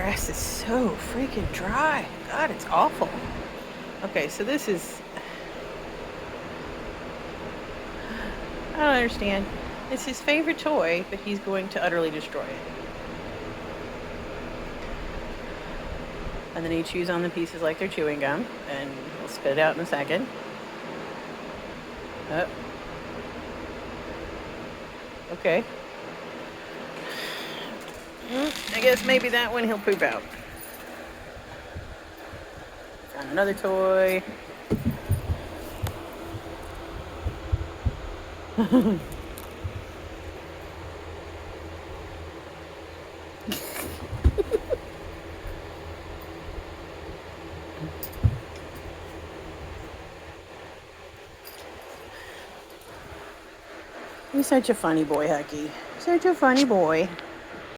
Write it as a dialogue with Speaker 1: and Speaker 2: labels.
Speaker 1: grass is so freaking dry. God, it's awful. Okay, so this is... I don't understand. It's his favorite toy, but he's going to utterly destroy it. And then he chews on the pieces like they're chewing gum, and he'll spit it out in a second. Oh. Okay. I guess maybe that one he'll poop out. Found another toy. You're such a funny boy, Hucky. Such a funny boy.